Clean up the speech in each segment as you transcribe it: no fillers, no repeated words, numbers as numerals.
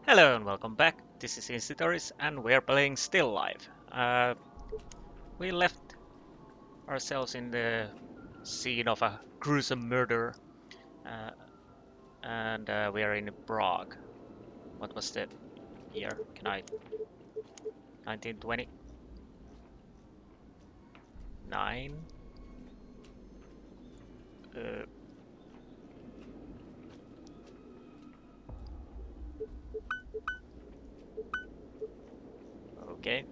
Hello and welcome back. This is Insti and we're playing Still Life. We left ourselves in the scene of a gruesome murder, uh, and we are in Prague. What was the year? Can I? 1929. Uh, okay.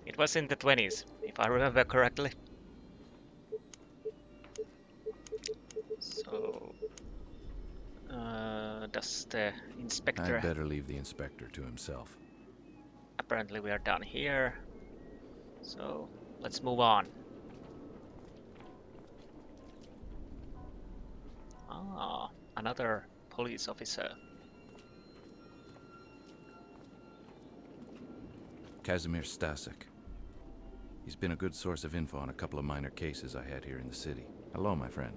It was in the 20s, if I remember correctly. So, does the I'd inspector? better leave the inspector to himself. Apparently, we are done here. So, let's move on. Ah, another police officer. Kazimir Stasek. He's been a good source of info on a couple of minor cases I had here in the city. Hello, my friend.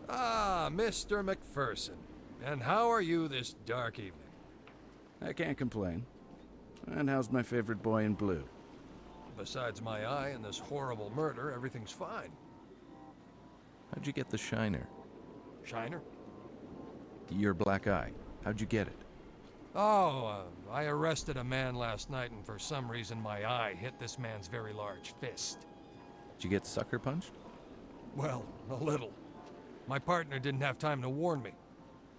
Ah, Mr. McPherson. And how are you this dark evening? I can't complain. And how's my favorite boy in blue? Besides my eye and this horrible murder, everything's fine. How'd you get the shiner? Shiner? Your black eye. How'd you get it? Oh, I arrested a man last night, and for some reason my eye hit this man's very large fist. Did you get sucker punched? Well, a little. My partner didn't have time to warn me.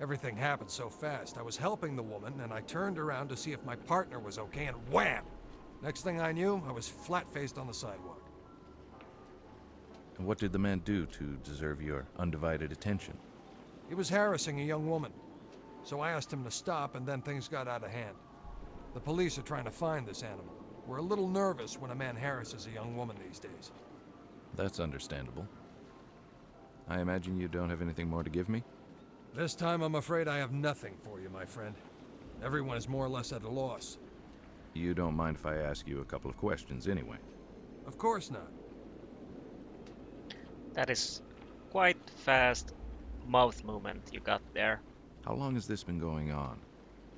Everything happened so fast. I was helping the woman, and I turned around to see if my partner was okay, and wham! Next thing I knew, I was flat-faced on the sidewalk. And what did the man do to deserve your undivided attention? He was harassing a young woman. So I asked him to stop, and then things got out of hand. The police are trying to find this animal. We're a little nervous when a man harasses a young woman these days. That's understandable. I imagine you don't have anything more to give me? This time I'm afraid I have nothing for you, my friend. Everyone is more or less at a loss. You don't mind if I ask you a couple of questions anyway? Of course not. That is quite fast mouth movement you got there. How long has this been going on?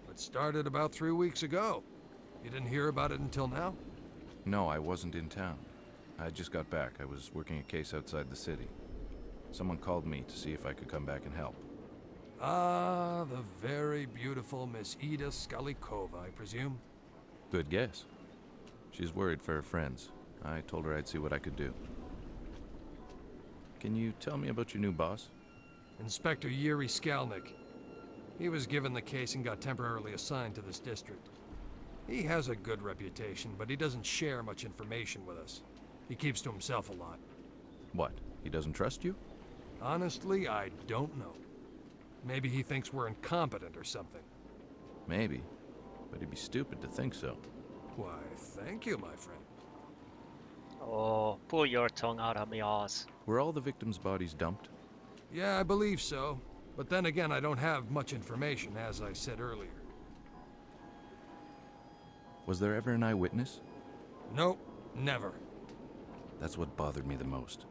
It started about 3 weeks ago. You didn't hear about it until now? No, I wasn't in town. I just got back. I was working a case outside the city. Someone called me to see if I could come back and help. Ah, the very beautiful Miss Ida Skalikova, I presume? Good guess. She's worried for her friends. I told her I'd see what I could do. Can you tell me about your new boss? Inspector Yuri Skalnik. He was given the case and got temporarily assigned to this district. He has a good reputation, but he doesn't share much information with us. He keeps to himself a lot. What? He doesn't trust you? Honestly, I don't know. Maybe he thinks we're incompetent or something. Maybe. But he'd be stupid to think so. Why, thank you, my friend. Oh, pull your tongue out of my ass. Were all the victims' bodies dumped? Yeah, I believe so. But then again, I don't have much information, as I said earlier. Was there ever an eyewitness? Nope, never. That's what bothered me the most.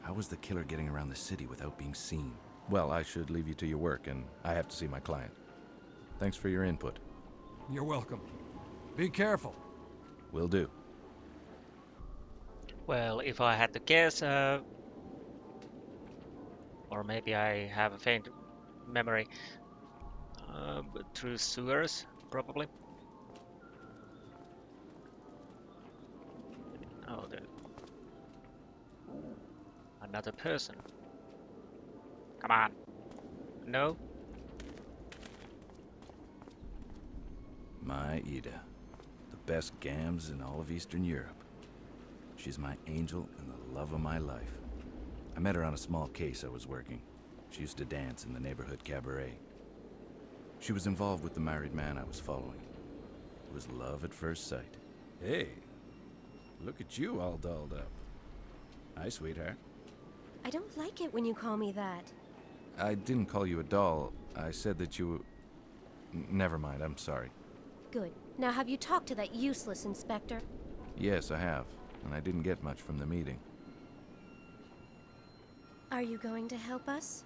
How was the killer getting around the city without being seen? Well, I should leave you to your work, and I have to see my client. Thanks for your input. You're welcome. Be careful. Will do. Well, if I had to guess, or maybe I have a faint memory, but through sewers, probably. Oh, another person. Come on. No? My Ida. The best gams in all of Eastern Europe. She's my angel and the love of my life. I met her on a small case I was working. She used to dance in the neighborhood cabaret. She was involved with the married man I was following. It was love at first sight. Hey, look at you all dolled up. Hi, sweetheart. I don't like it when you call me that. I didn't call you a doll. I said that you... Never mind, I'm sorry. Good. Now have you talked to that useless inspector? Yes, I have, and I didn't get much from the meeting. Are you going to help us?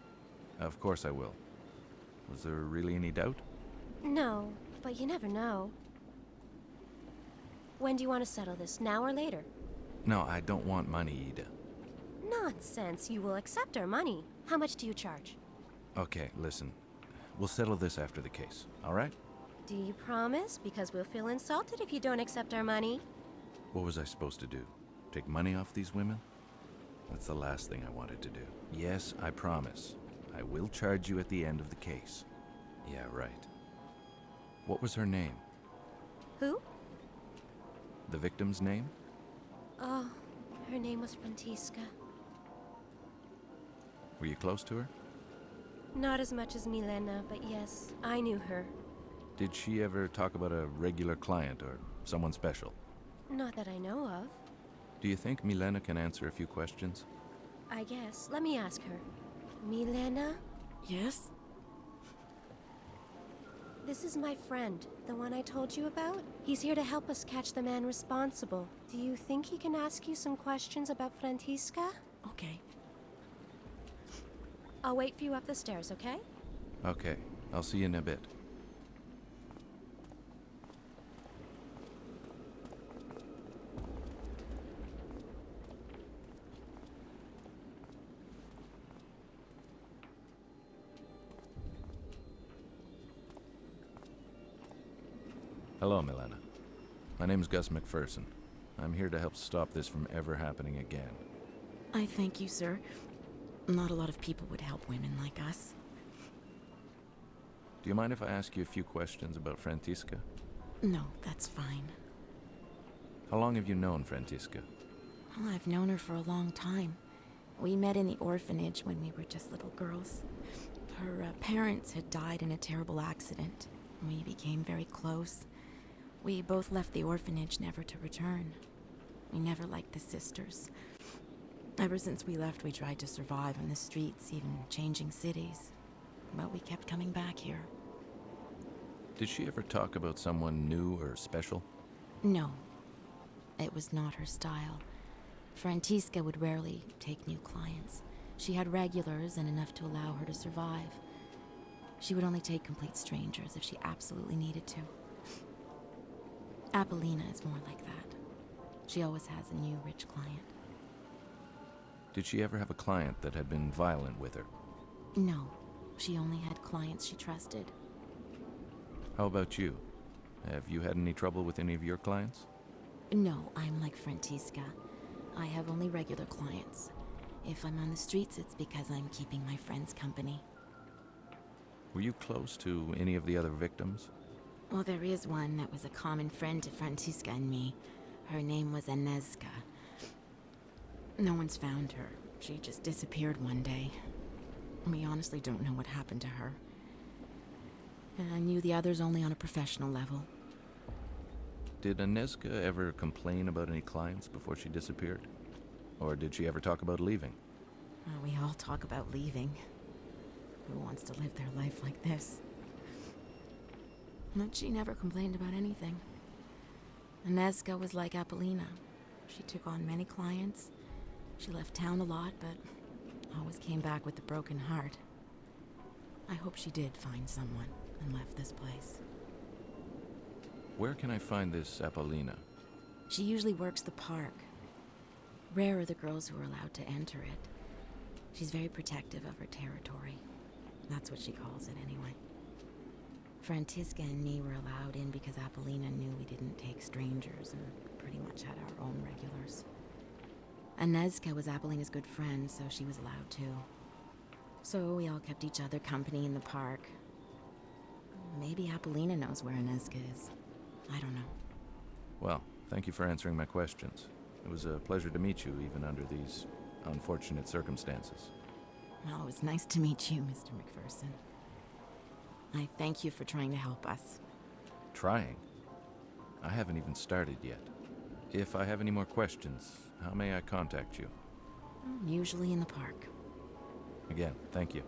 Of course I will. Was there really any doubt? No, but you never know. When do you want to settle this, now or later? No, I don't want money, Ida. Nonsense, you will accept our money. How much do you charge? Okay, listen. We'll settle this after the case, all right? Do you promise? Because we'll feel insulted if you don't accept our money. What was I supposed to do? Take money off these women? That's the last thing I wanted to do. Yes, I promise. I will charge you at the end of the case. Yeah, right. What was her name? Who? The victim's name? Oh, her name was Frantiska. Were you close to her? Not as much as Milena, but yes, I knew her. Did she ever talk about a regular client or someone special? Not that I know of. Do you think Milena can answer a few questions? I guess. Let me ask her. Milena? Yes? This is my friend, the one I told you about. He's here to help us catch the man responsible. Do you think he can ask you some questions about Frantiska? Okay. I'll wait for you up the stairs, okay? Okay, I'll see you in a bit. Hello, Milena. My name's Gus McPherson. I'm here to help stop this from ever happening again. I thank you, sir. Not a lot of people would help women like us. Do you mind if I ask you a few questions about Frantiska? No, that's fine. How long have you known Frantiska? Well, I've known her for a long time. We met in the orphanage when we were just little girls. Her parents had died in a terrible accident. We became very close. We both left the orphanage never to return. We never liked the sisters. Ever since we left, we tried to survive on the streets, even changing cities. But we kept coming back here. Did she ever talk about someone new or special? No. It was not her style. Frantiska would rarely take new clients. She had regulars and enough to allow her to survive. She would only take complete strangers if she absolutely needed to. Apollina is more like that. She always has a new rich client. Did she ever have a client that had been violent with her? No. She only had clients she trusted. How about you? Have you had any trouble with any of your clients? No, I'm like Frantiska. I have only regular clients. If I'm on the streets, it's because I'm keeping my friends company. Were you close to any of the other victims? Well, there is one that was a common friend to Frantiska and me. Her name was Inezka. No one's found her. She just disappeared one day. We honestly don't know what happened to her. I knew the others only on a professional level. Did Inezka ever complain about any clients before she disappeared? Or did she ever talk about leaving? We all talk about leaving. Who wants to live their life like this? But she never complained about anything. Inezka was like Apollina. She took on many clients. She left town a lot, but always came back with a broken heart. I hope she did find someone and left this place. Where can I find this Apollina? She usually works the park. Rare are the girls who are allowed to enter it. She's very protective of her territory. That's what she calls it anyway. Frantiska and me were allowed in because Apollina knew we didn't take strangers and pretty much had our own regulars. Inezka was Apollina's good friend, so she was allowed too. So we all kept each other company in the park. Maybe Apollina knows where Inezka is. I don't know. Well, thank you for answering my questions. It was a pleasure to meet you, even under these unfortunate circumstances. Well, it was nice to meet you, Mr. McPherson. I thank you for trying to help us. Trying? I haven't even started yet. If I have any more questions, how may I contact you? Usually in the park. Again, thank you.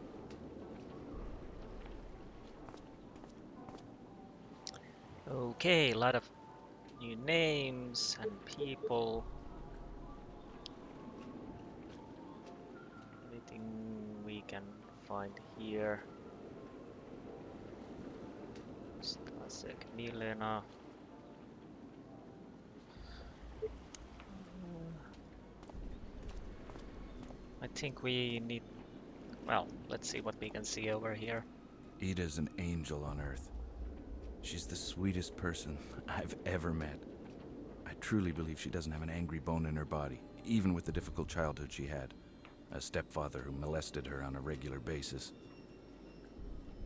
Okay, a lot of new names and people. Anything we can find here? sec. Milena. I think we need... Well, let's see what we can see over here. Ida's an angel on Earth. She's the sweetest person I've ever met. I truly believe she doesn't have an angry bone in her body, even with the difficult childhood she had. A stepfather who molested her on a regular basis.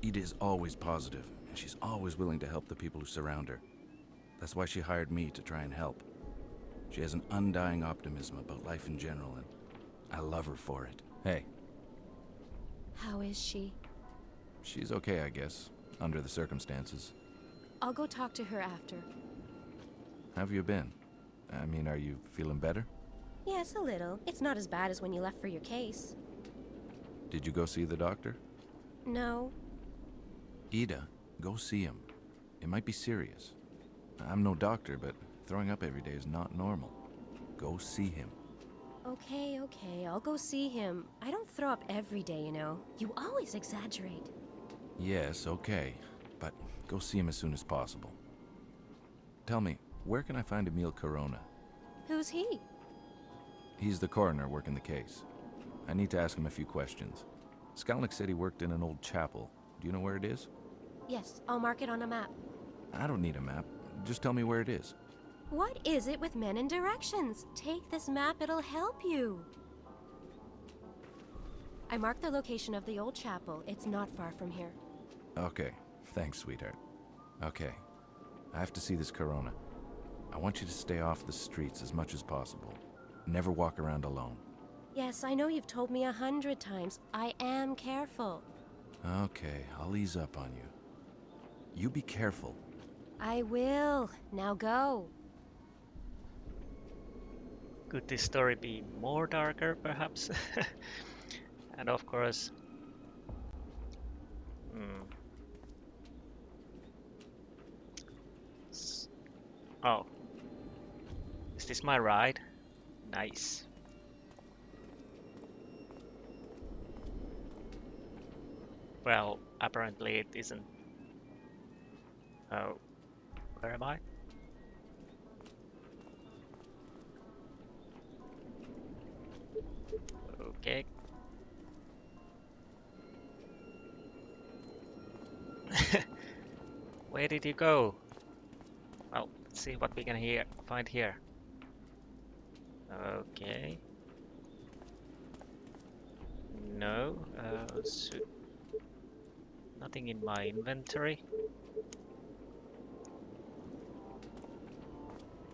Ida is always positive, and she's always willing to help the people who surround her. That's why she hired me to try and help. She has an undying optimism about life in general, and I love her for it. Hey. How is she? She's okay, I guess, under the circumstances. I'll go talk to her after. How have you been? I mean, are you feeling better? Yes, a little. It's not as bad as when you left for your case. Did you go see the doctor? No. Ida, go see him. It might be serious. I'm no doctor, but throwing up every day is not normal. Go see him. Okay, I'll go see him. I don't throw up every day, you know. You always exaggerate. Yes, okay. But go see him as soon as possible. Tell me, where can I find Emil Corona? Who's he? He's the coroner working the case. I need to ask him a few questions. Skalnick said he worked in an old chapel. Do you know where it is? Yes, I'll mark it on a map. I don't need a map. Just tell me where it is. What is it with men and directions? Take this map, it'll help you. I marked the location of the old chapel. It's not far from here. Okay. Thanks, sweetheart. Okay. I have to see this Corona. I want you to stay off the streets as much as possible. Never walk around alone. Yes, I know you've told me 100 times. I am careful. Okay, I'll ease up on you. You be careful. I will. Now go. Could this story be more darker, perhaps? And of course... Oh. Is this my ride? Nice. Well, apparently it isn't. Oh. Where am I? Okay. Where did you go? Well, let's see what we can find here. Okay. No, nothing in my inventory.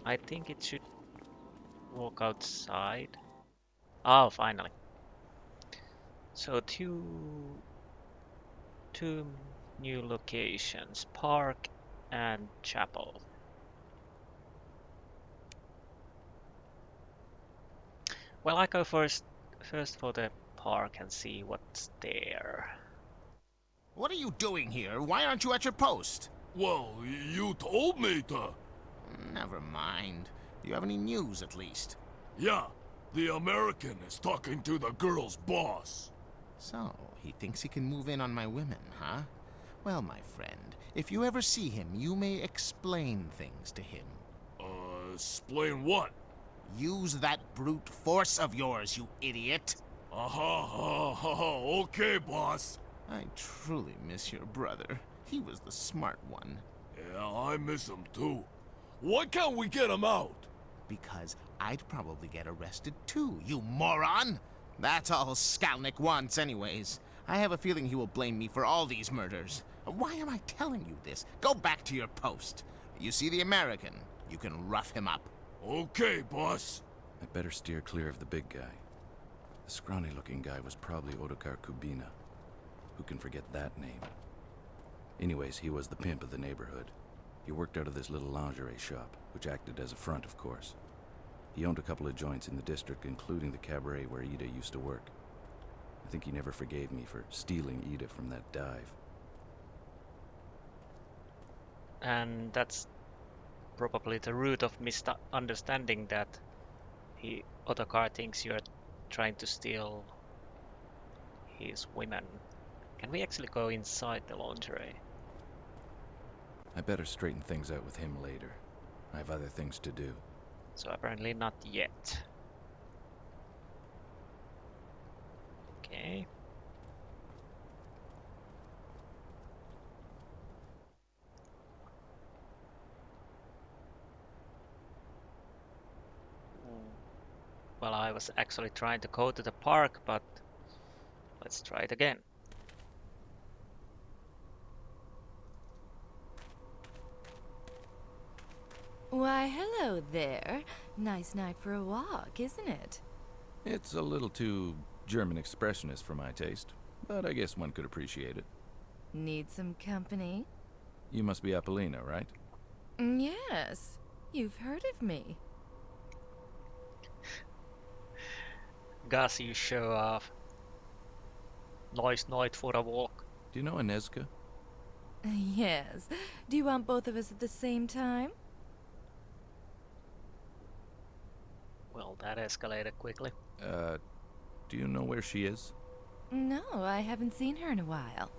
I think it should walk outside. Oh, finally. So two new locations, park and chapel. Well, I go first for the park and see what's there. What are you doing here? Why aren't you at your post? Well, you told me to. Never mind. Do you have any news, at least? Yeah, the American is talking to the girl's boss. So, he thinks he can move in on my women, huh? Well, my friend, if you ever see him, you may explain things to him. Explain what? Use that brute force of yours, you idiot! Okay, boss. I truly miss your brother. He was the smart one. Yeah, I miss him too. Why can't we get him out? Because I'd probably get arrested too, you moron! That's all Skalnick wants anyways. I have a feeling he will blame me for all these murders. Why am I telling you this? Go back to your post. You see the American, you can rough him up. Okay, boss. I'd better steer clear of the big guy. The scrawny-looking guy was probably Ottokar Kubina. Who can forget that name? Anyways, he was the pimp of the neighborhood. He worked out of this little lingerie shop, which acted as a front, of course. He owned a couple of joints in the district, including the cabaret where Ida used to work. I think he never forgave me for stealing Ida from that dive. And that's probably the root of misunderstanding that Ottokar thinks you're trying to steal his women. Can we actually go inside the lingerie? I better straighten things out with him later. I have other things to do. So apparently not yet. Okay. Well, I was actually trying to go to the park, but let's try it again. Why, hello there. Nice night for a walk, isn't it? It's a little too German expressionist for my taste, but I guess one could appreciate it. Need some company? You must be Apollina, right? Yes. You've heard of me. Gus, you show off. Nice night for a walk. Do you know Inezka? Yes. Do you want both of us at the same time? Well, that escalated quickly. Do you know where she is? No, I haven't seen her in a while.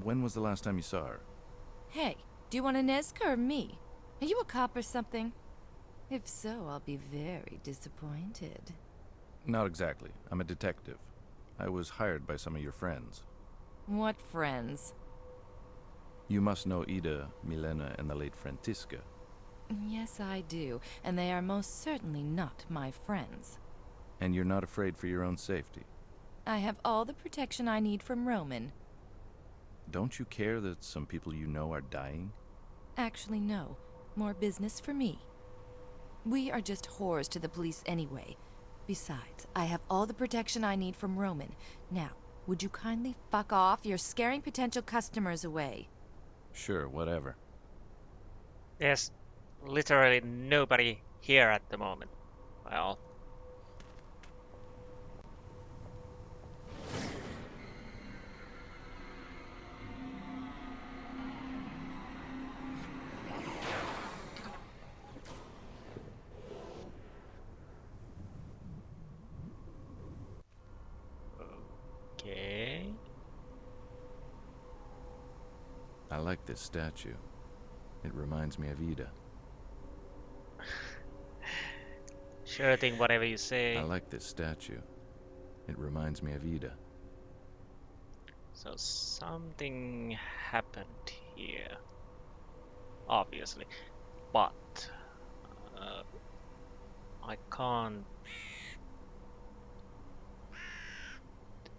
When was the last time you saw her? Hey, do you want a Nezca or me? Are you a cop or something? If so, I'll be very disappointed. Not exactly. I'm a detective. I was hired by some of your friends. What friends? You must know Ida, Milena, and the late Frantiska. Yes, I do, and they are most certainly not my friends. And you're not afraid for your own safety. I have all the protection I need from Roman. Don't you care that some people you know are dying? Actually, no. More business for me. We are just whores to the police anyway. Besides, I have all the protection I need from Roman. Now, would you kindly fuck off? You're scaring potential customers away. Sure, whatever. There's literally nobody here at the moment. Well, okay. I like this statue. It reminds me of Ida. Sure thing, whatever you say. I like this statue. It reminds me of Ida. So something happened here, obviously, but I can't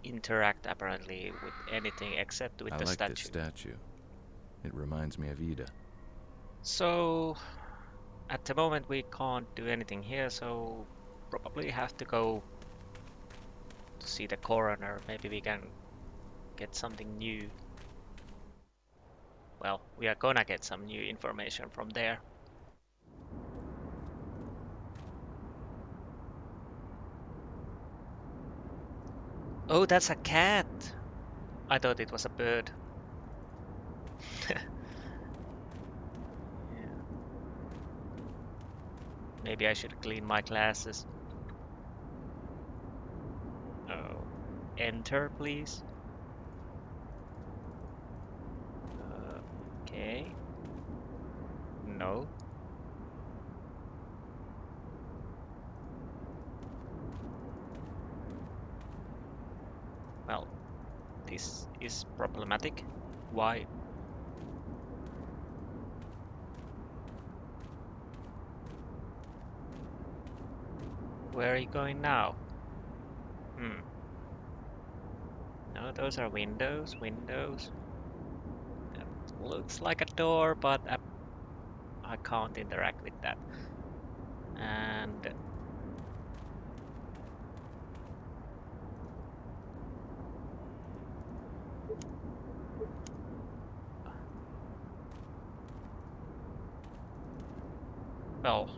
interact apparently with anything except with I the like statue. this statue. It reminds me of Ida. So at the moment we can't do anything here, so probably have to go to see the coroner. Maybe we can get something new. Well, we are gonna get some new information from there. Oh, that's a cat! I thought it was a bird. Yeah. Maybe I should clean my glasses. Oh. Enter, please. Okay. No. Well, this is problematic. Why? Where are you going now? No, those are windows, windows. That looks like a door, but I can't interact with that. And well,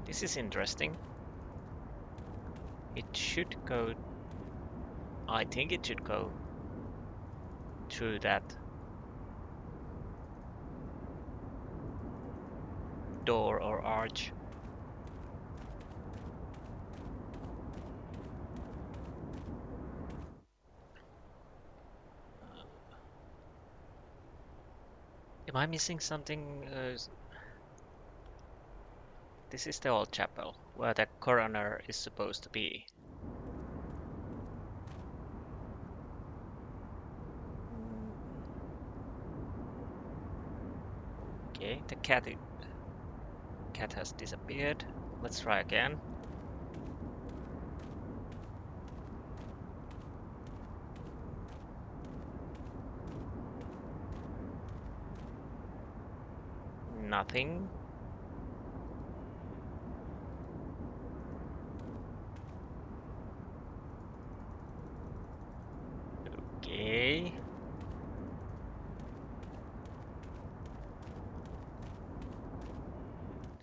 this is interesting. It should go. I think it should go through that door or arch. Am I missing something? This is the old chapel, where the coroner is supposed to be. Mm, okay, the cat has disappeared. Let's try again. Nothing. Okay.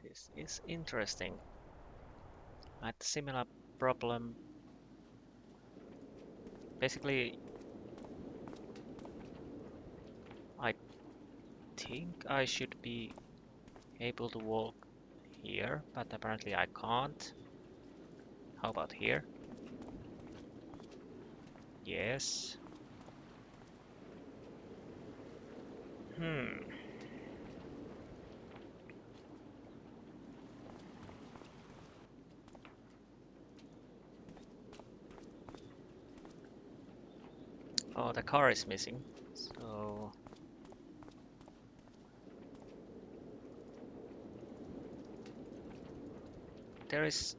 This is interesting. I had a similar problem. Basically, I think I should be able to walk here, but apparently I can't. How about here? Yes. Hmm. Oh, the car is missing. So there is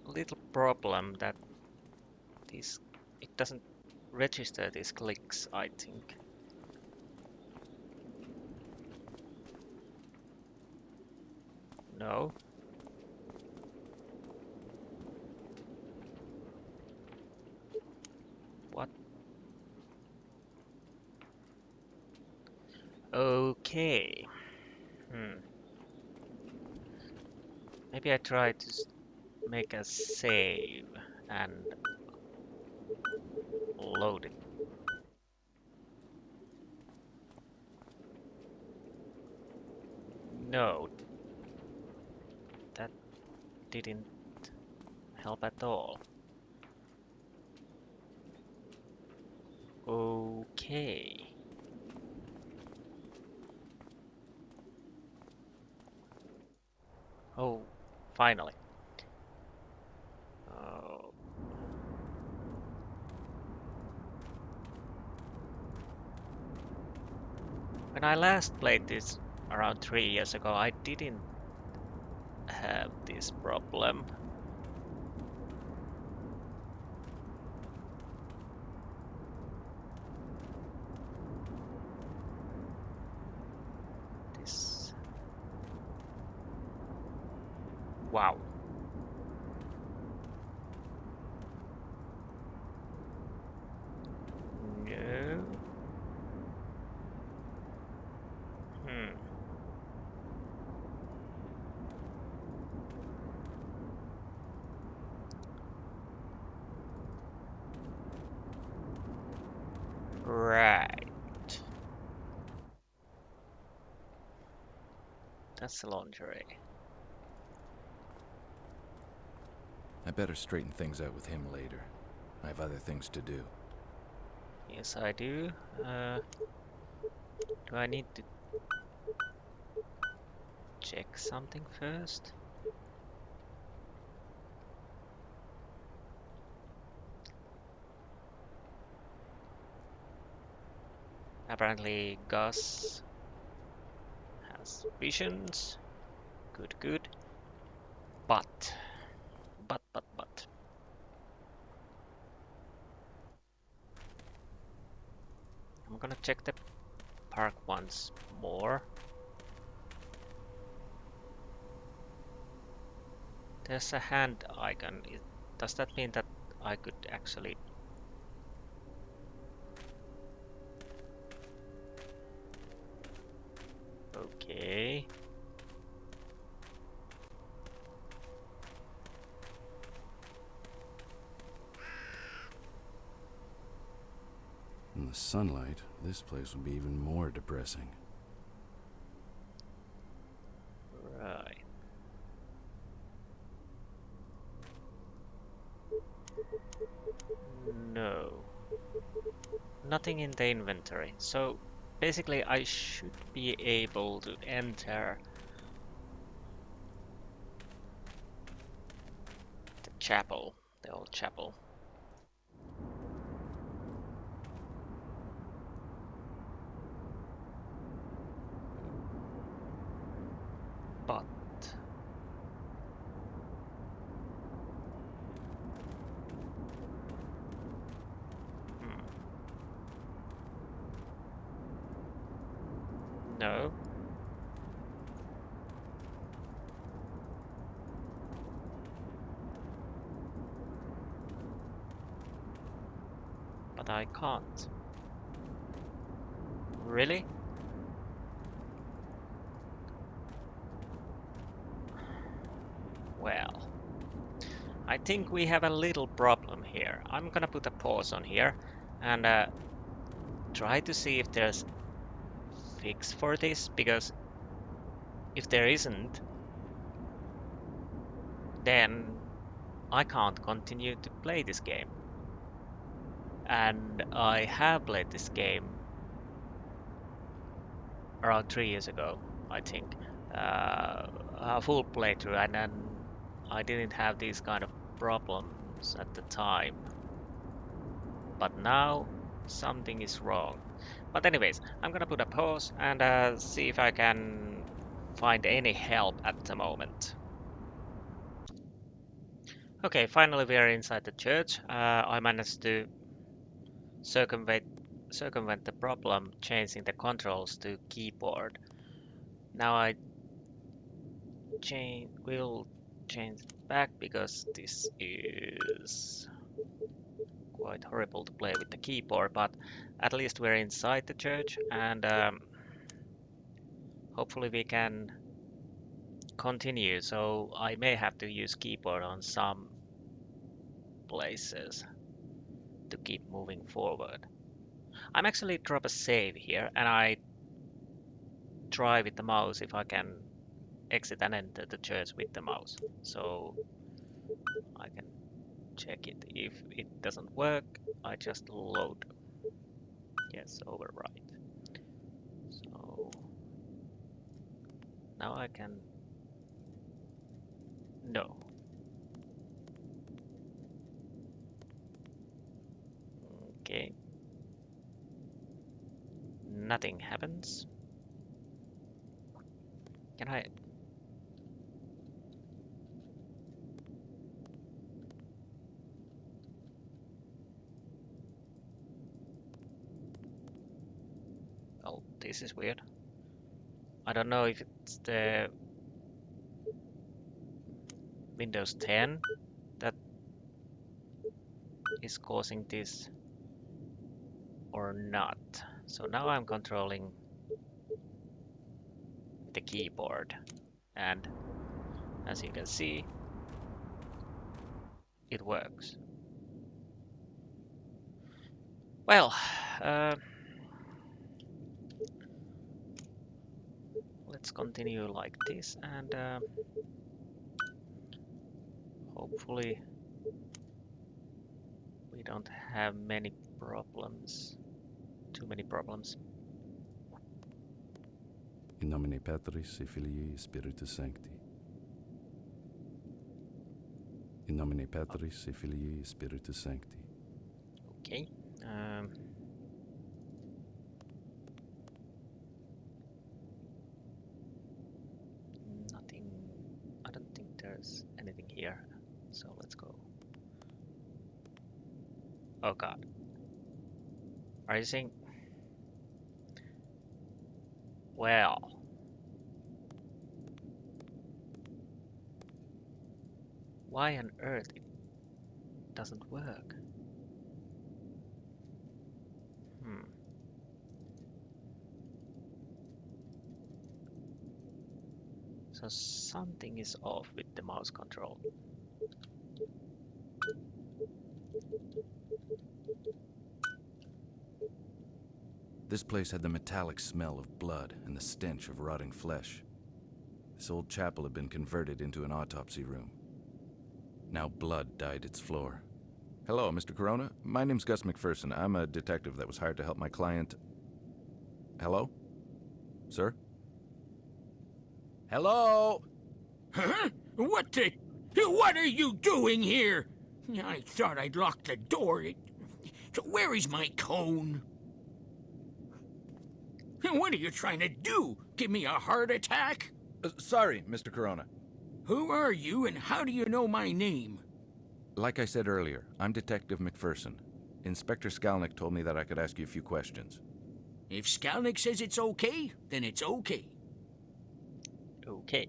a little problem that this it doesn't register these clicks, I think. No. What? Okay. Hmm. Maybe I try to make a save and load it. No, that didn't help at all. Okay. Oh, finally. Oh. When I last played this around 3 years ago, I didn't have this problem. This. Wow. No. Hmm. Right. That's the lingerie. I better straighten things out with him later. I have other things to do. Yes, I do. Do I need to check something first? Apparently, Gus has visions. Good, good. But. But. I'm gonna check the park once more. There's a hand icon. Does that mean that I could actually... Okay. In the sunlight, this place would be even more depressing. Right. No. Nothing in the inventory. So basically I should be able to enter the chapel, the old chapel. But hmm, no. But I can't. Really? Well, I think we have a little problem here. I'm gonna put a pause on here and try to see if there's fix for this, because if there isn't, then I can't continue to play this game. And I have played this game around 3 years ago, I think, a full playthrough, and then I didn't have these kind of problems at the time. But now something is wrong. But anyways, I'm gonna put a pause and see if I can find any help at the moment. Okay, finally we are inside the church. I managed to circumvent the problem, changing the controls to keyboard. Now I will change it back because this is quite horrible to play with the keyboard, but at least we're inside the church, and hopefully we can continue. So I may have to use keyboard on some places to keep moving forward. I'm actually drop a save here, and I try with the mouse if I can exit and enter the church with the mouse. So I can check it. If it doesn't work, I just load. Yes, override. So now I can. No. Okay. Nothing happens. Can I? Oh, this is weird. I don't know if it's the Windows 10 that is causing this or not. So now I'm controlling the keyboard, and as you can see, it works. Well, uh, let's continue like this, and hopefully we don't have many problems, too many problems. In nomine Patris et Filii et Spiritus Sancti. In nomine Patris et Filii et Spiritus Sancti. Okay. Nothing. I don't think there's anything here. So let's go. Oh God. Are you saying? Well. Why on earth it doesn't work? Hmm. So something is off with the mouse control. This place had the metallic smell of blood and the stench of rotting flesh. This old chapel had been converted into an autopsy room. Now blood dyed its floor. Hello, Mr. Corona. My name's Gus McPherson. I'm a detective that was hired to help my client. Hello? Sir? Hello? Huh? What are you doing here? I thought I'd locked the door. Where is my cone? What are you trying to do? Give me a heart attack? Sorry, Mr. Corona. Who are you and how do you know my name? Like I said earlier, I'm Detective McPherson. Inspector Skalnick told me that I could ask you a few questions. If Skalnick says it's okay, then it's okay. Okay.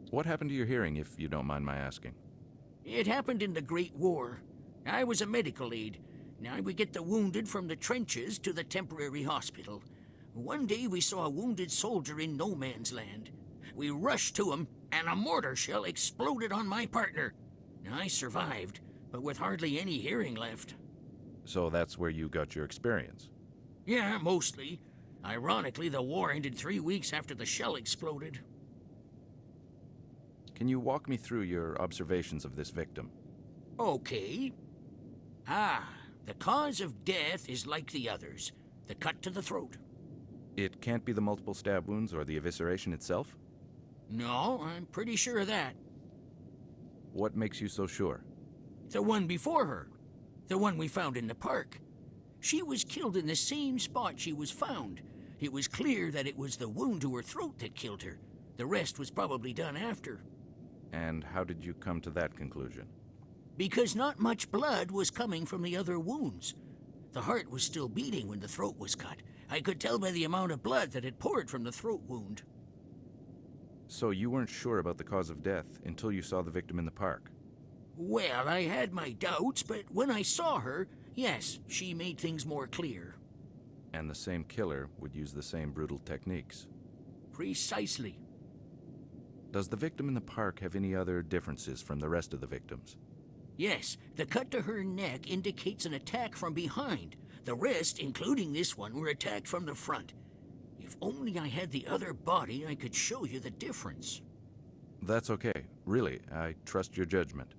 What happened to your hearing, if you don't mind my asking? It happened in the Great War. I was a medical aide. Now we get the wounded from the trenches to the temporary hospital. One day we saw a wounded soldier in no man's land. We rushed to him, and a mortar shell exploded on my partner. I survived, but with hardly any hearing left. So that's where you got your experience? Yeah, mostly. Ironically, the war ended 3 weeks after the shell exploded. Can you walk me through your observations of this victim? Okay. The cause of death is like the others. The cut to the throat. It can't be the multiple stab wounds or the evisceration itself? No, I'm pretty sure of that. What makes you so sure? The one before her. The one we found in the park. She was killed in the same spot she was found. It was clear that it was the wound to her throat that killed her. The rest was probably done after. And how did you come to that conclusion? Because not much blood was coming from the other wounds. The heart was still beating when the throat was cut. I could tell by the amount of blood that had poured from the throat wound. So you weren't sure about the cause of death until you saw the victim in the park? Well, I had my doubts, but when I saw her, yes, she made things more clear. And the same killer would use the same brutal techniques? Precisely. Does the victim in the park have any other differences from the rest of the victims? Yes, the cut to her neck indicates an attack from behind. The rest, including this one, were attacked from the front. If only I had the other body, I could show you the difference. That's okay. Really, I trust your judgment.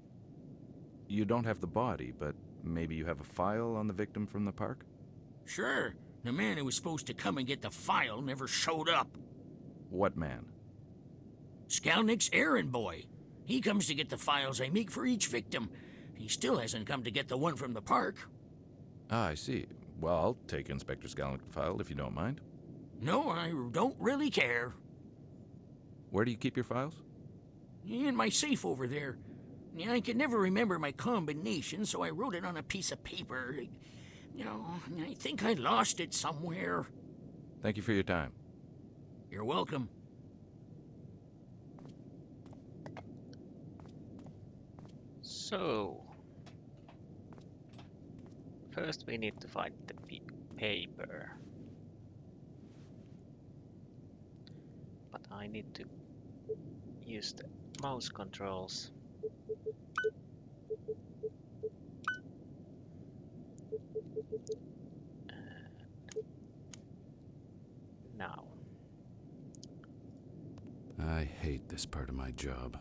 You don't have the body, but maybe you have a file on the victim from the park? Sure. The man who was supposed to come and get the file never showed up. What man? Skalnick's errand boy. He comes to get the files I make for each victim. He still hasn't come to get the one from the park. Ah, I see. Well, I'll take Inspector Skalnick's file if you don't mind. No, I don't really care. Where do you keep your files? In my safe over there. I could never remember my combination, so I wrote it on a piece of paper. I think I lost it somewhere. Thank you for your time. You're welcome. So, first we need to find the paper. But I need to use the mouse controls. And now. I hate this part of my job.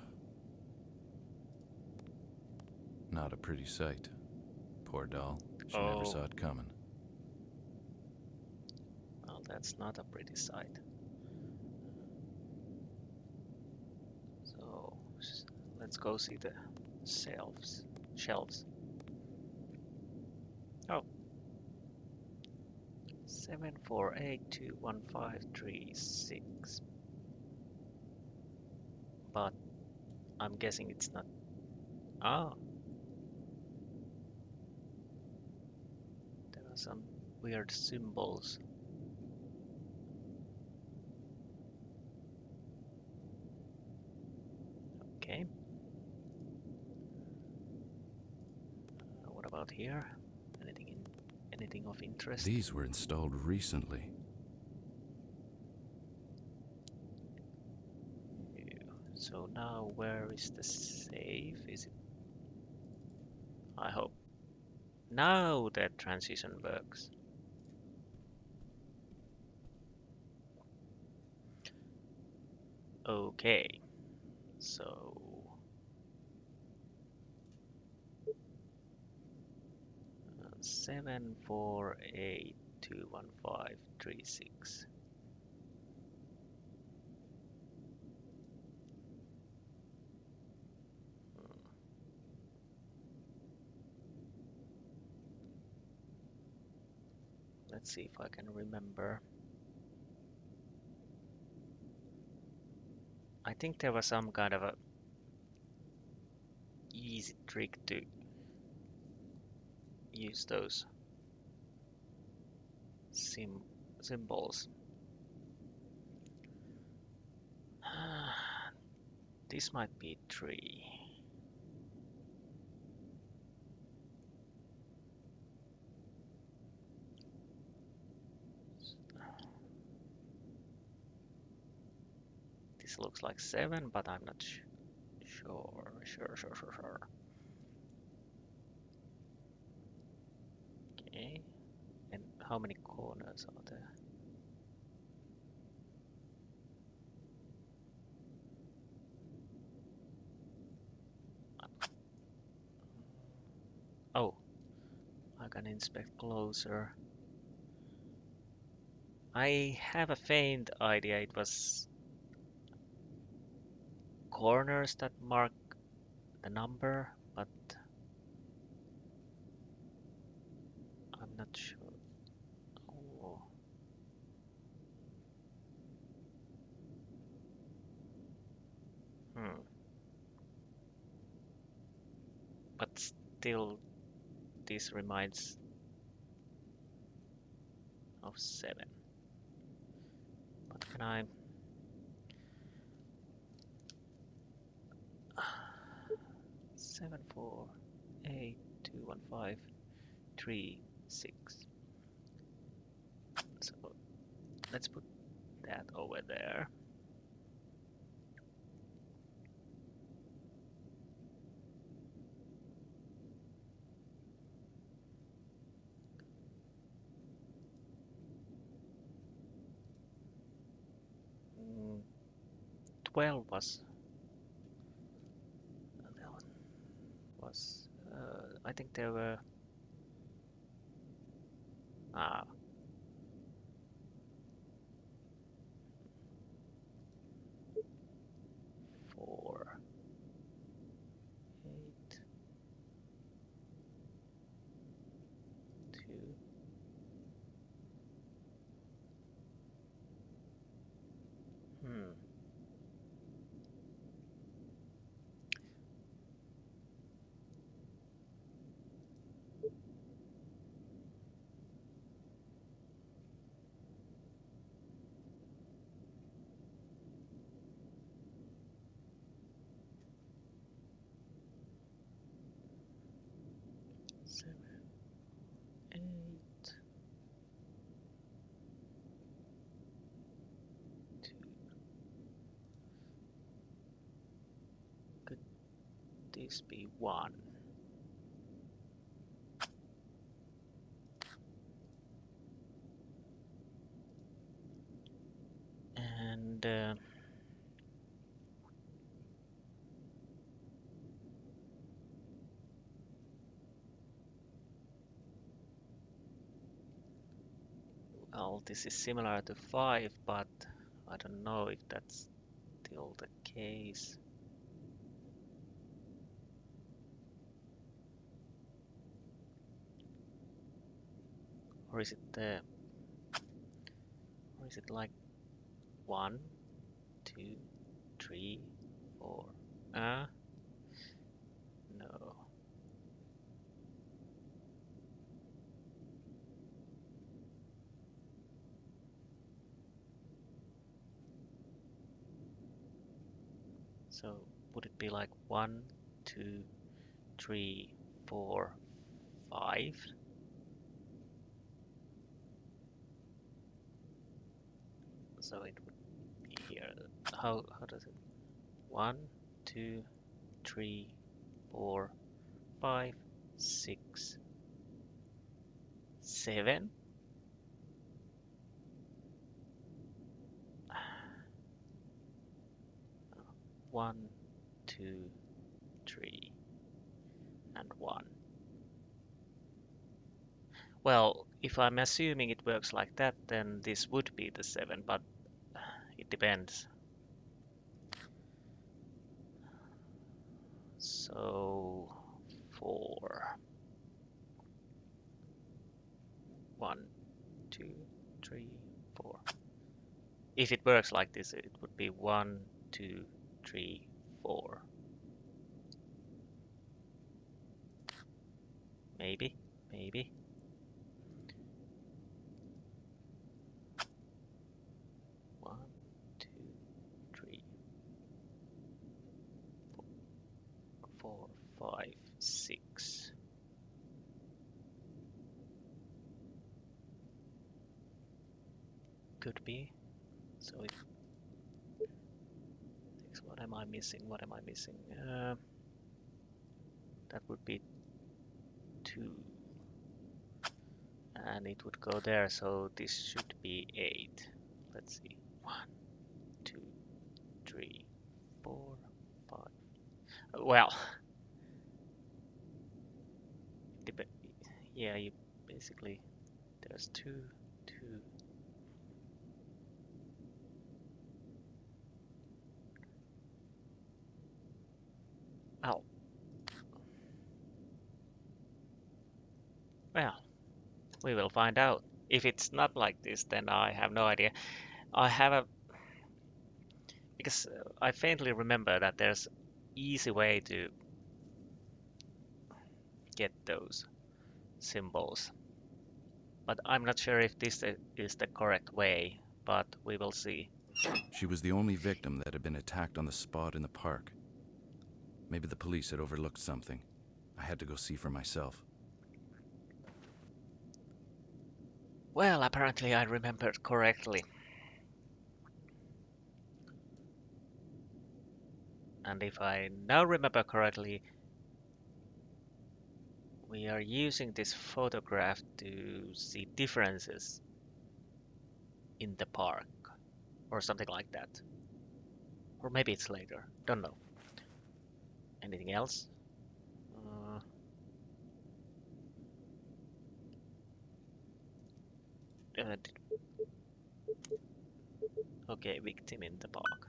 Not a pretty sight. Poor doll. She never saw it coming. Well, that's not a pretty sight. So, let's go see the shelves. Oh. 7482153 But I'm guessing it's not. Ah. There are some weird symbols. Okay. What about here? Anything of interest? These were installed recently. So now where is the safe? Is it? I hope. Now that transition works. Okay. So 7482153 21536. Let's see if I can remember. I think there was some kind of a easy trick to use those symbols. This might be 3. This looks like 7, but I'm not sure. Sure. Okay. And how many corners are there? Oh, I can inspect closer. I have a faint idea it was corners that mark the number, but I'm not sure. Oh. Hmm. But still, this reminds of 7. But can I? 7482153 6. So let's put that over there. Mm, 12 was I think there were ah 4 8 2 hmm. Seven, 8 2. Could this be 1? And well, this is similar to 5, but I don't know if that's still the case. Or is it like 1, 2, 3, 4? No. So would it be like 1, 2, 3, 4, 5? So it would be here. How does it? 1, 2, 3, 4, 5, 6, 7? 1, 2, 3, and 1. Well, If I'm assuming it works like that, then this would be the 7, but it depends. So 4. 1, 2, 3, 4. If it works like this, it would be 1, 2, 3, 4. Maybe, maybe. One, two, three, four, 5, 6. Could be. So it takes. What am I missing? What am I missing? That would be 2. And it would go there, so this should be 8. Let's see. 1, 2, 3, 4, 5. Well, yeah, you basically there's 2, 2. Oh, well, we will find out. If it's not like this, then I have no idea. I have a because I faintly remember that there's easy way to get those symbols, but I'm not sure if this is the correct way, but we will see. She was the only victim that had been attacked on the spot in the park. Maybe the police had overlooked something. I had to go see for myself. Well, apparently I remembered correctly. And if I now remember correctly, we are using this photograph to see differences in the park, or something like that. Or maybe it's later, don't know. Anything else? Okay, victim in the park.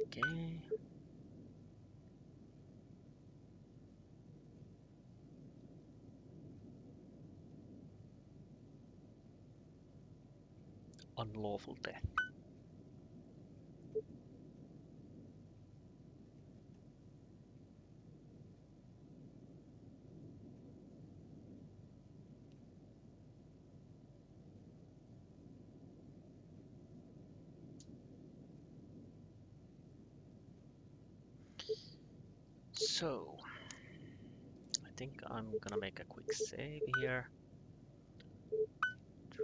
Okay. Unlawful death. So, I think I'm gonna make a quick save here.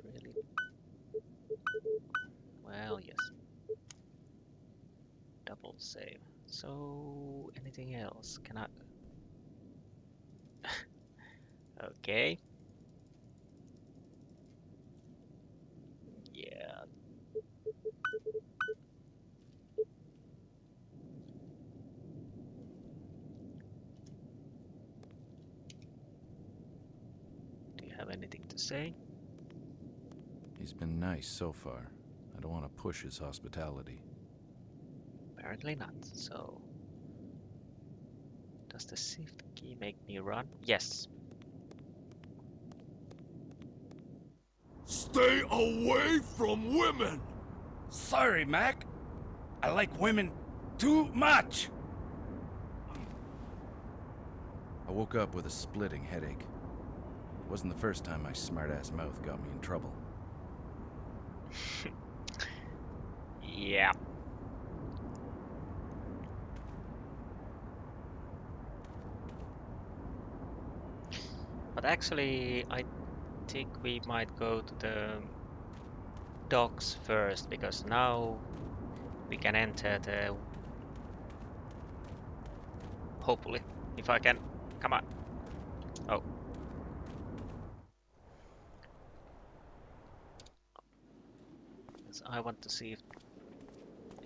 Really? Well, yes. Double save. So, anything else? Can I? Okay. Yeah. Do you have anything to say? He's been nice so far. I don't want to push his hospitality. Apparently not. So, does the shift key make me run? Yes. Stay away from women! Sorry, Mac. I like women too much. I woke up with a splitting headache. It wasn't the first time my smart-ass mouth got me in trouble. Yeah. But actually, I think we might go to the docks first, because now we can enter the... Hopefully, if I can... Come on. 'Cause I want to see if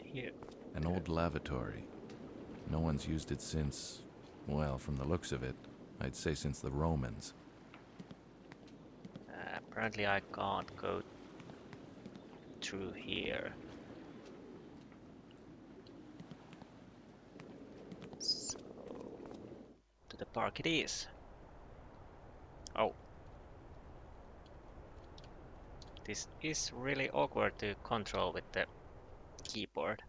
here. An old lavatory. No one's used it since, well, from the looks of it, I'd say since the Romans. Apparently I can't go through here. So, to the park it is. Oh. This is really awkward to control with the keyboard.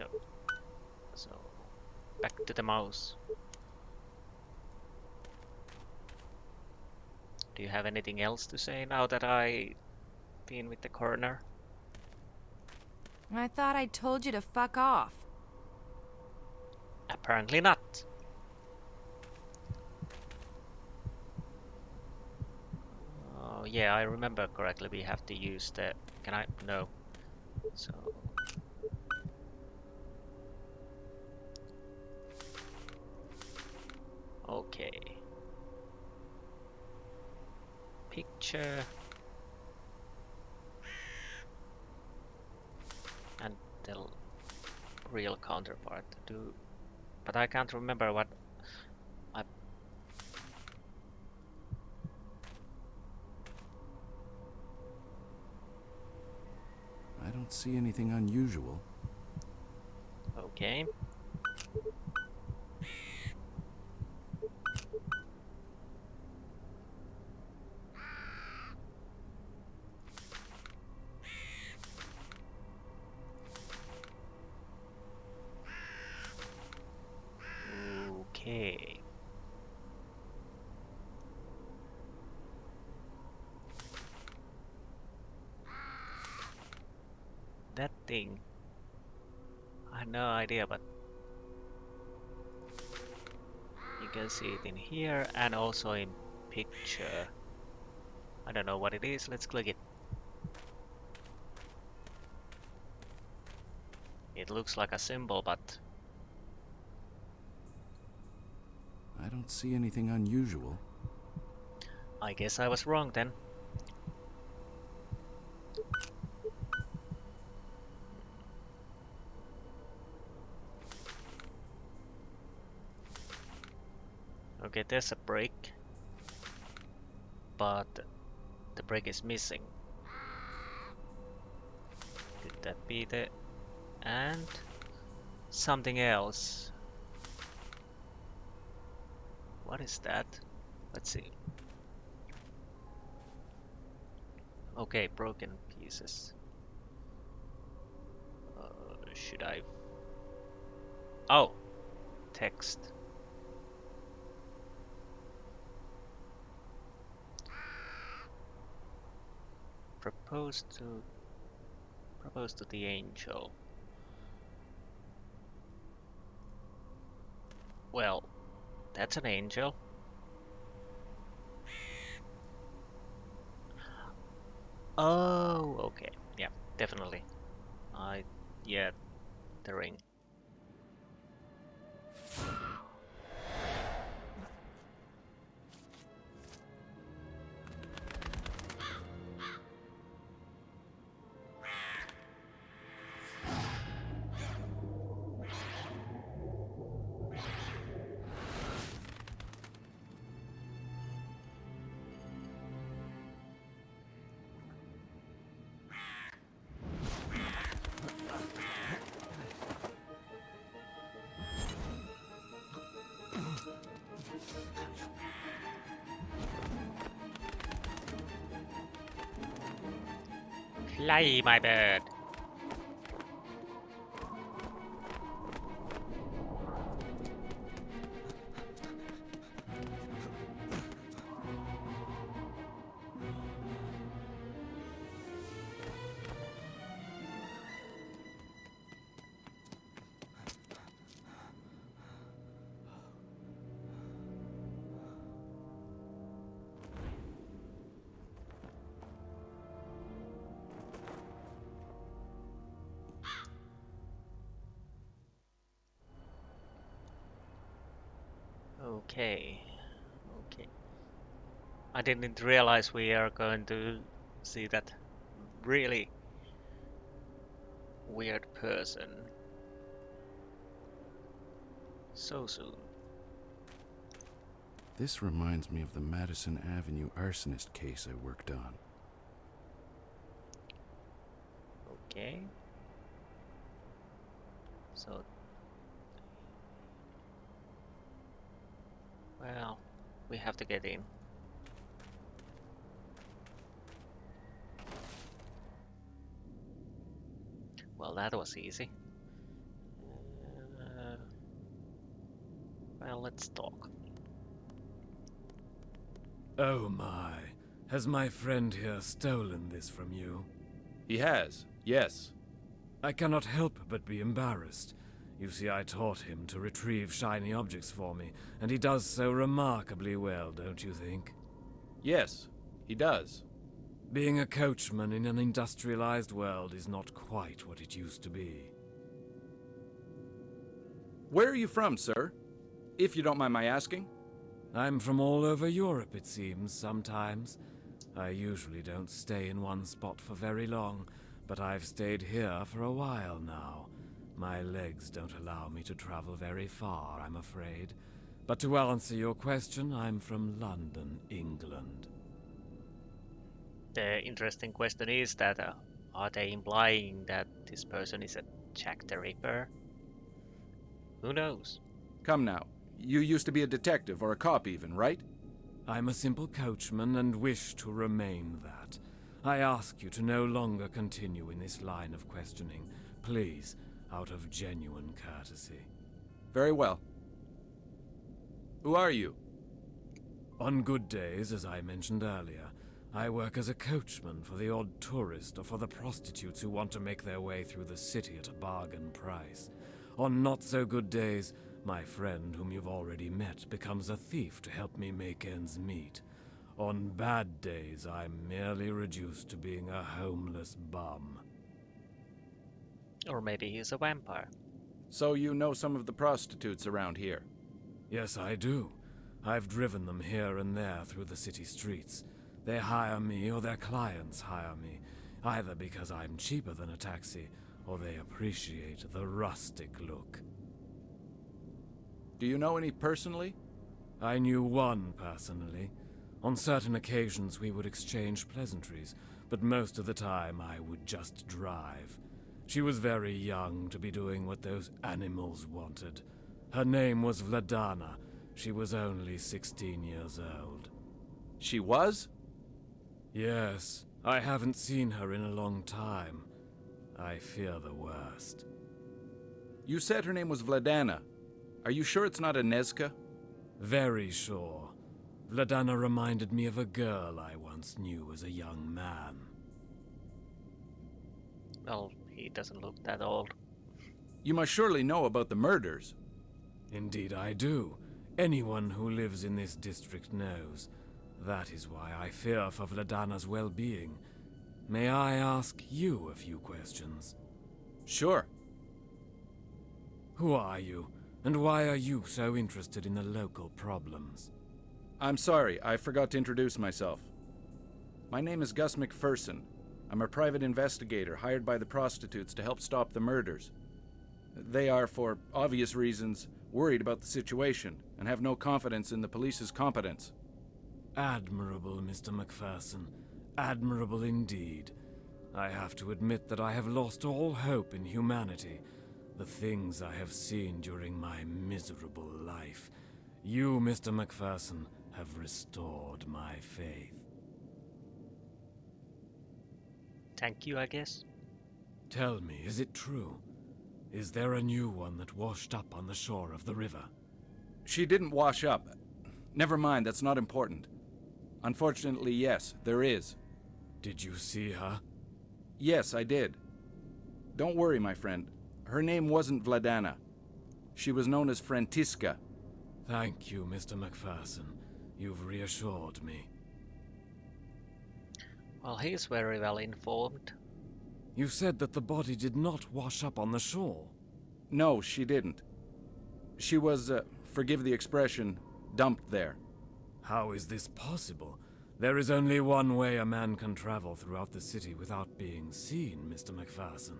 No. So, back to the mouse. Do you have anything else to say now that I've been with the corner? I thought I told you to fuck off. Apparently not. Oh yeah, I remember correctly. We have to use the... Can I? No. So... Okay. Picture. And the real counterpart to do. But I can't remember what I... I don't see anything unusual. Okay. Okay. That thing. I have no idea, but you can see it in here and also in picture. I don't know what it is. Let's click it. It looks like a symbol, but I don't see anything unusual. I guess I was wrong then. Okay, there's a break, but the break is missing. Could that be the... and something else? What is that? Let's see. Okay, broken pieces. Should I... Oh! Text. Propose to the angel. Well, that's an angel. Oh, okay. Yeah, definitely. Yeah, the ring. Fly, my bird. Okay. I didn't realize we are going to see that really weird person so soon. This reminds me of the Madison Avenue arsonist case I worked on. Okay. So, well, we have to get in. Well, that was easy. Well, let's talk. Oh my. Has my friend here stolen this from you? He has, yes. I cannot help but be embarrassed. You see, I taught him to retrieve shiny objects for me, and he does so remarkably well, don't you think? Yes, he does. Being a coachman in an industrialized world is not quite what it used to be. Where are you from, sir? If you don't mind my asking. I'm from all over Europe, it seems, sometimes. I usually don't stay in one spot for very long, but I've stayed here for a while now. My legs don't allow me to travel very far, I'm afraid. But to answer your question, I'm from London, England. The interesting question is that are they implying that this person is a Jack the Ripper? Who knows? Come now. You used to be a detective, or a cop even, right? I'm a simple coachman and wish to remain that. I ask you to no longer continue in this line of questioning. Please, out of genuine courtesy. Very well. Who are you? On good days, as I mentioned earlier, I work as a coachman for the odd tourist or for the prostitutes who want to make their way through the city at a bargain price. On not so good days, my friend, whom you've already met, becomes a thief to help me make ends meet. On bad days, I'm merely reduced to being a homeless bum. Or maybe he's a vampire. So you know some of the prostitutes around here? Yes, I do. I've driven them here and there through the city streets. They hire me or their clients hire me, either because I'm cheaper than a taxi or they appreciate the rustic look. Do you know any personally? I knew one personally. On certain occasions we would exchange pleasantries, but most of the time I would just drive. She was very young to be doing what those animals wanted. Her name was Vladana. She was only 16 years old. She was? Yes. I haven't seen her in a long time. I fear the worst. You said her name was Vladana. Are you sure it's not Inezka? Very sure. Vladana reminded me of a girl I once knew as a young man. Well, he doesn't look that old. You must surely know about the murders. Indeed I do. Anyone who lives in this district knows. That is why I fear for Vladana's well-being. May I ask you a few questions? Sure. Who are you, and why are you so interested in the local problems? I'm sorry, I forgot to introduce myself. My name is Gus McPherson. I'm a private investigator hired by the prostitutes to help stop the murders. They are, for obvious reasons, worried about the situation and have no confidence in the police's competence. Admirable, Mr. McPherson. Admirable indeed. I have to admit that I have lost all hope in humanity. The things I have seen during my miserable life. You, Mr. McPherson, have restored my faith. Thank you, I guess. Tell me, is it true? Is there a new one that washed up on the shore of the river? She didn't wash up. Never mind, that's not important. Unfortunately, yes, there is. Did you see her? Yes, I did. Don't worry, my friend. Her name wasn't Vladana. She was known as Frantiska. Thank you, Mr. McPherson. You've reassured me. Well, he's very well informed. You said that the body did not wash up on the shore. No, she didn't. She was, forgive the expression, dumped there. How is this possible? There is only one way a man can travel throughout the city without being seen, Mr. McPherson.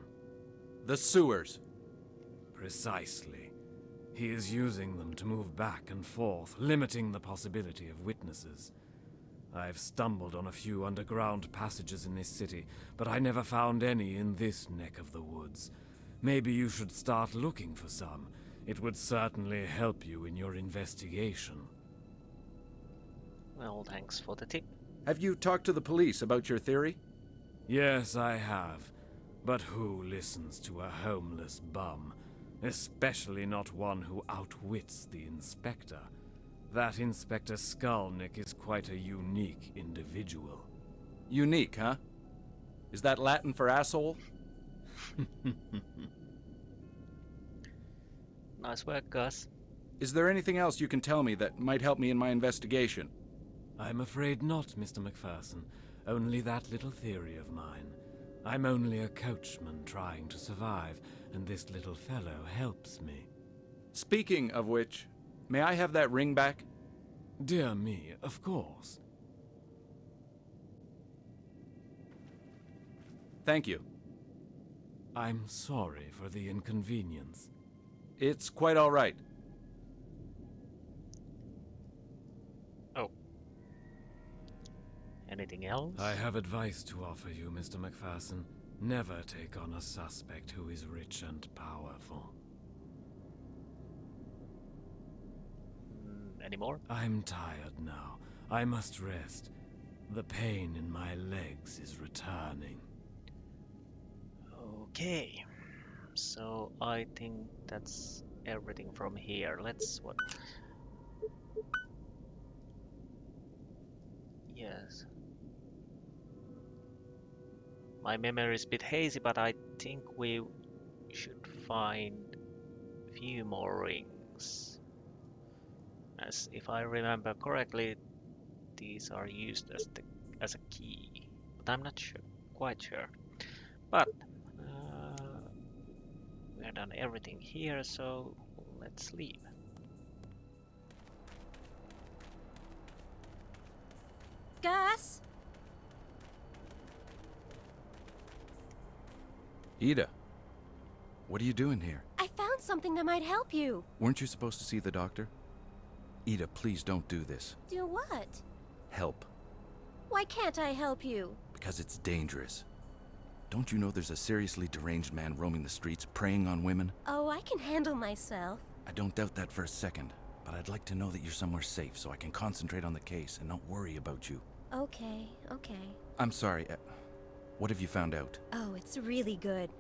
The sewers. Precisely. He is using them to move back and forth, limiting the possibility of witnesses. I've stumbled on a few underground passages in this city, but I never found any in this neck of the woods. Maybe you should start looking for some. It would certainly help you in your investigation. Well, thanks for the tip. Have you talked to the police about your theory? Yes, I have. But who listens to a homeless bum? Especially not one who outwits the inspector. That Inspector Skulnick is quite a unique individual. Unique, huh? Is that Latin for asshole? Nice work, Gus. Is there anything else you can tell me that might help me in my investigation? I'm afraid not, Mr. McPherson. Only that little theory of mine. I'm only a coachman trying to survive, and this little fellow helps me. Speaking of which, may I have that ring back? Dear me, of course. Thank you. I'm sorry for the inconvenience. It's quite all right. Oh. Anything else? I have advice to offer you, Mr. McPherson. Never take on a suspect who is rich and powerful. Any more? I'm tired now. I must rest. The pain in my legs is returning. Okay. So I think that's everything from here. Let's what? Yes. My memory is a bit hazy, but I think we should find a few more rings. As if I remember correctly, these are used as a key, but I'm not quite sure. But we've done everything here, so let's leave. Gus? Ida, what are you doing here? I found something that might help you. Weren't you supposed to see the doctor? Ida, please don't do this. Do what? Help. Why can't I help you? Because it's dangerous. Don't you know there's a seriously deranged man roaming the streets, preying on women? Oh, I can handle myself. I don't doubt that for a second, but I'd like to know that you're somewhere safe so I can concentrate on the case and not worry about you. Okay. I'm sorry, what have you found out? Oh, it's really good.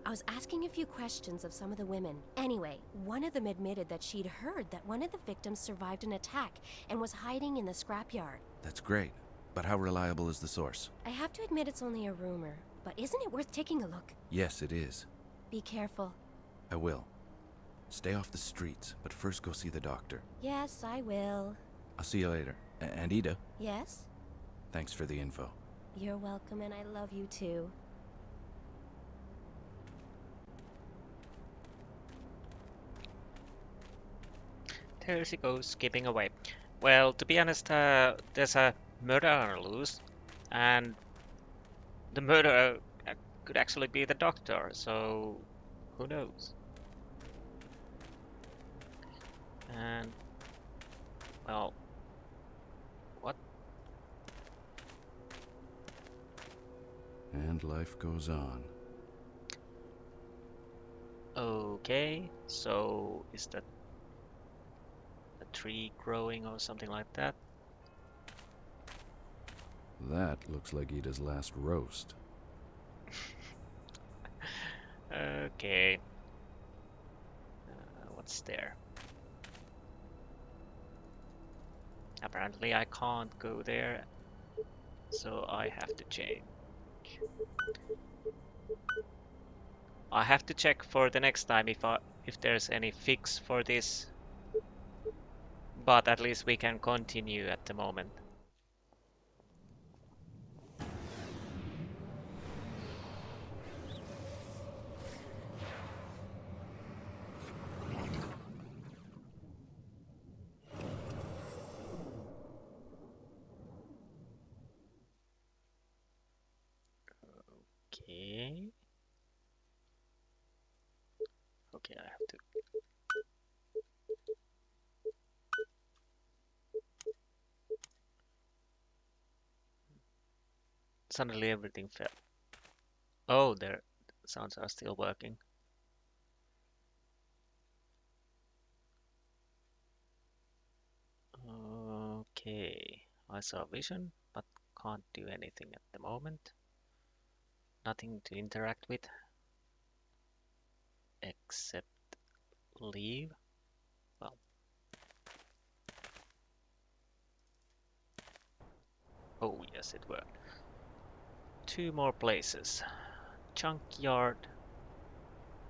I was asking a few questions of some of the women. Anyway, one of them admitted that she'd heard that one of the victims survived an attack and was hiding in the scrapyard. That's great, but how reliable is the source? I have to admit it's only a rumor, but isn't it worth taking a look? Yes, it is. Be careful. I will. Stay off the streets, but first go see the doctor. Yes, I will. I'll see you later. And Ida, Yes? thanks for the info. You're welcome, and I love you too. There she goes, skipping away. Well, to be honest, there's a murder on the loose, and the murderer could actually be the doctor, so who knows? And, well, what? And life goes on. Okay, so is that a tree growing or something like that? That looks like Ida's last roast. Okay. What's there? Apparently I can't go there, so I have to change. I have to check for the next time if there's any fix for this, but at least we can continue at the moment. Suddenly everything fell. Oh, their sounds are still working. Okay, I saw vision, but can't do anything at the moment. Nothing to interact with except leave. Well, oh yes, it worked. Two more places. Junkyard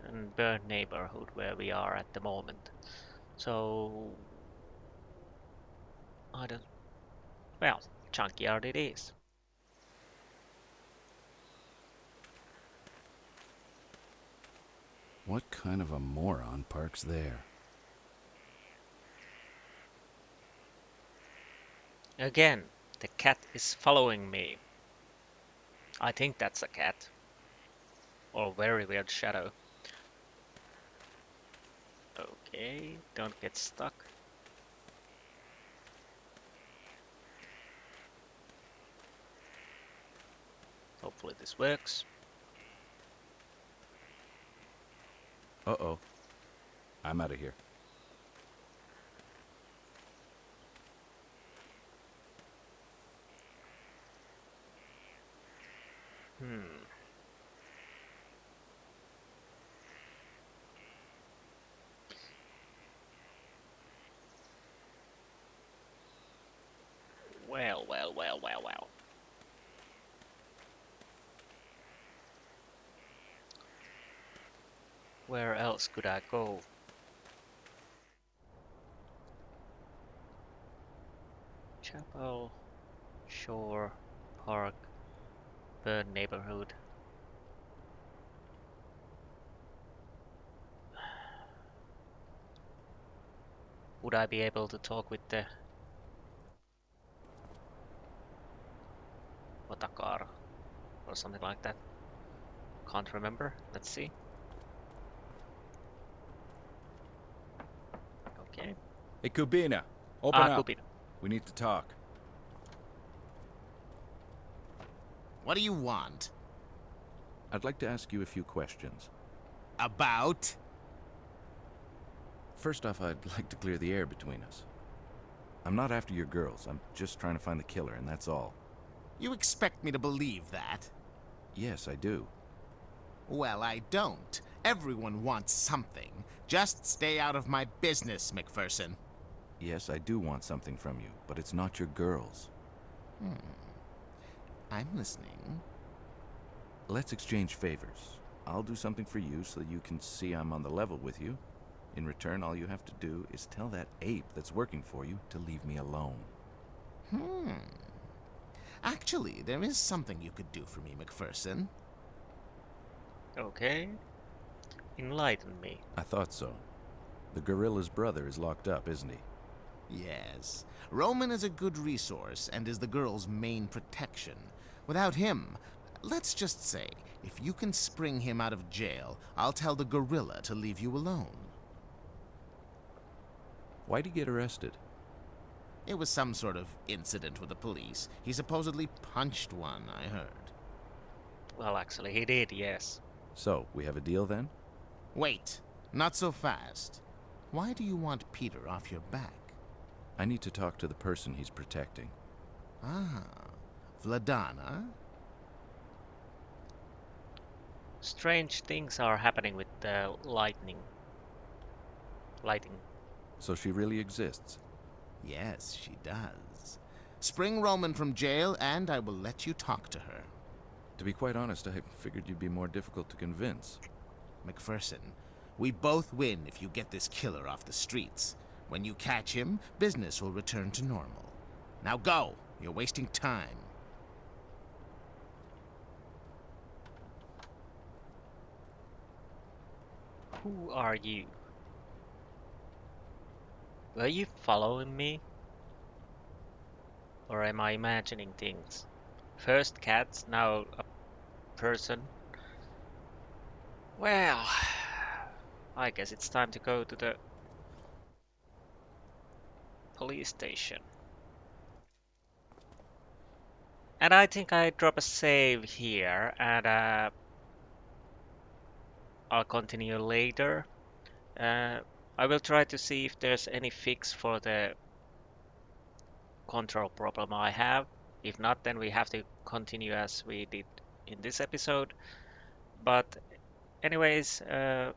and Burn neighborhood where we are at the moment. So I don't. Well, junkyard it is. What kind of a moron parks there? Again, the cat is following me. I think that's a cat. Or very weird shadow. Okay, don't get stuck. Hopefully this works. Uh-oh. I'm out of here. Hmm. Well. Where else could I go? Chapel, Shore, Park, Burn neighborhood. Would I be able to talk with the Otakar or something like that? Can't remember. Let's see. Okay. Hey, Kubina, open up. Kupin. We need to talk. What do you want? I'd like to ask you a few questions. About? First off, I'd like to clear the air between us. I'm not after your girls. I'm just trying to find the killer, and that's all. You expect me to believe that? Yes, I do. Well, I don't. Everyone wants something. Just stay out of my business, McPherson. Yes, I do want something from you, but it's not your girls. I'm listening. Let's exchange favors. I'll do something for you so you can see I'm on the level with you. In return, all you have to do is tell that ape that's working for you to leave me alone. Actually, there is something you could do for me, McPherson. Okay. Enlighten me. I thought so. The gorilla's brother is locked up, isn't he? Yes. Roman is a good resource and is the girl's main protection. Without him, let's just say, if you can spring him out of jail, I'll tell the gorilla to leave you alone. Why'd he get arrested? It was some sort of incident with the police. He supposedly punched one, I heard. Well, actually, he did, yes. So, we have a deal then? Wait, not so fast. Why do you want Peter off your back? I need to talk to the person he's protecting. Ah, Vladana? Strange things are happening with the lighting. So she really exists? Yes, she does. Spring Roman from jail, and I will let you talk to her. To be quite honest, I figured you'd be more difficult to convince. McPherson, we both win if you get this killer off the streets. When you catch him, business will return to normal. Now go! You're wasting time. Who are you? Were you following me? Or am I imagining things? First cats, now a person. Well, I guess it's time to go to the police station. And I think I drop a save here, and I'll continue later. I will try to see if there's any fix for the control problem I have. If not, then we have to continue as we did in this episode. But anyways, I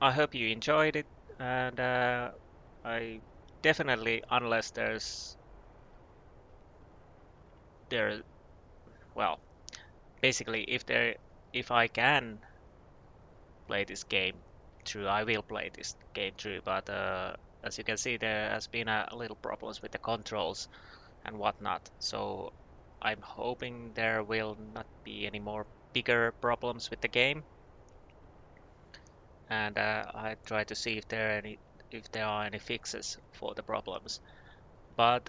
hope you enjoyed it, and I definitely, unless there, well, basically, if I can play this game through, I will play this game through. But as you can see, there has been a little problems with the controls and whatnot. So I'm hoping there will not be any more bigger problems with the game. And I try to see if there are any fixes for the problems. But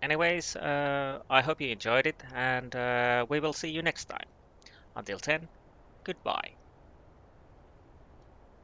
anyways, I hope you enjoyed it, and we will see you next time. Until then, goodbye.